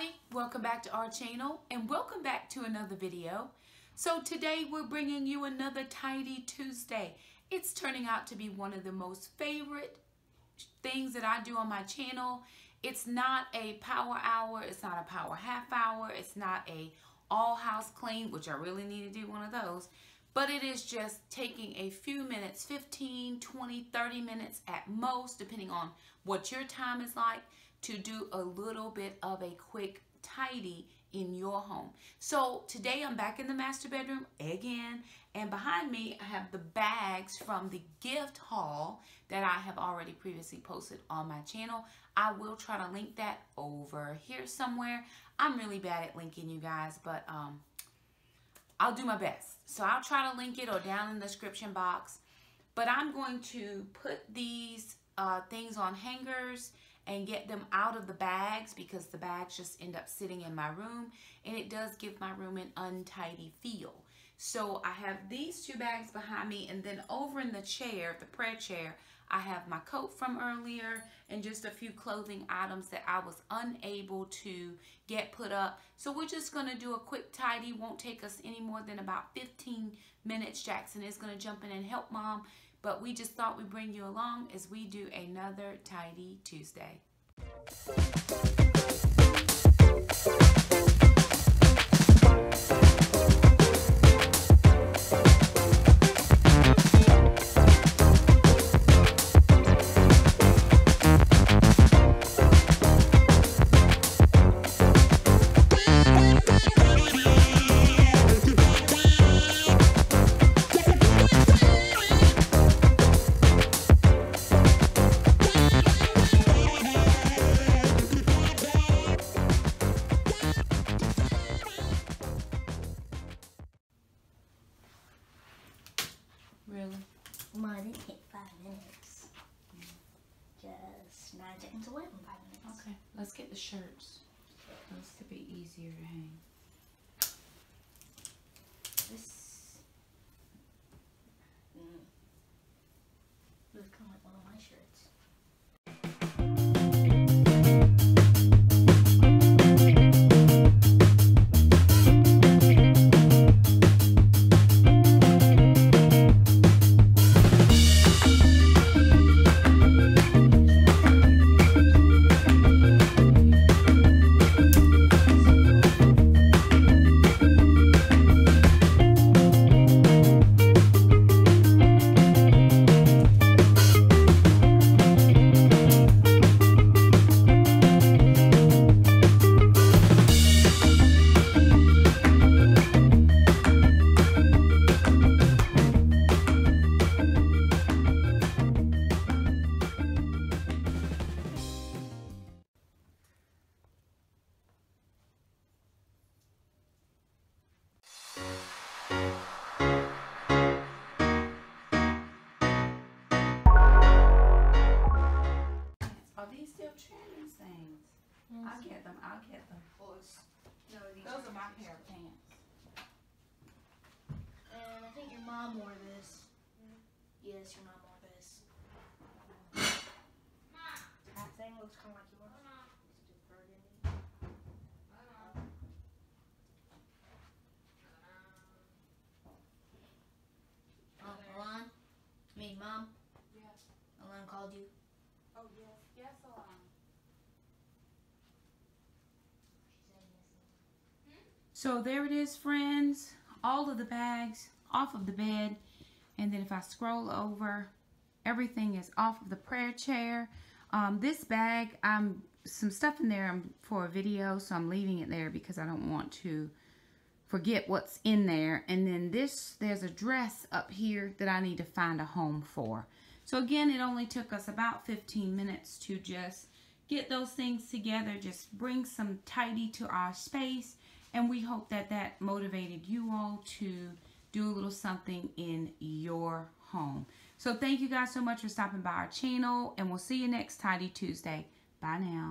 everybody, welcome back to our channel and welcome back to another video. So today we're bringing you another Tidy Tuesday. It's turning out to be one of the most favorite things that I do on my channel. It's not a power hour, it's not a power half hour, it's not a all house clean, which I really need to do one of those, but it is just taking a few minutes, 15, 20, 30 minutes at most, depending on what your time is like, to do a little bit of a quick tidy in your home. So today I'm back in the master bedroom again, and behind me I have the bags from the gift haul that I have already previously posted on my channel. I will try to link that over here somewhere. I'm really bad at linking, you guys, but I'll do my best. So I'll try to link it or down in the description box. But I'm going to put these things on hangers and get them out of the bags because the bags just end up sitting in my room and it does give my room an untidy feel. So I have these two bags behind me, and then over in the chair, the prayer chair, I have my coat from earlier and just a few clothing items that I was unable to get put up. So we're just going to do a quick tidy. Won't take us any more than about 15 minutes. Jackson is going to jump in and help Mom. But we just thought we'd bring you along as we do another Tidy Tuesday. Really? Mine didn't take 5 minutes. Just 9 seconds away from 5 minutes. Okay, let's get the shirts. Those could be easier to hang. This looks kind of like one of my shirts. Are these still children's things? Yes. I'll get them. No, these Those are my pair of pants. And I think your mom wore this. Yes, your mom wore this. That thing looks kind of like yours. It's just burgundy. Oh, Alon? Me, Mom? Yes. Alon called you. Oh, yes. Yes, Alon. So there it is, friends. All of the bags off of the bed. And then if I scroll over, everything is off of the prayer chair. This bag, some stuff in there for a video, so I'm leaving it there because I don't want to forget what's in there. And then there's a dress up here that I need to find a home for. So again, it only took us about 15 minutes to just get those things together, just bring some tidy to our space. And we hope that that motivated you all to do a little something in your home. So thank you guys so much for stopping by our channel, and we'll see you next Tidy Tuesday. Bye now.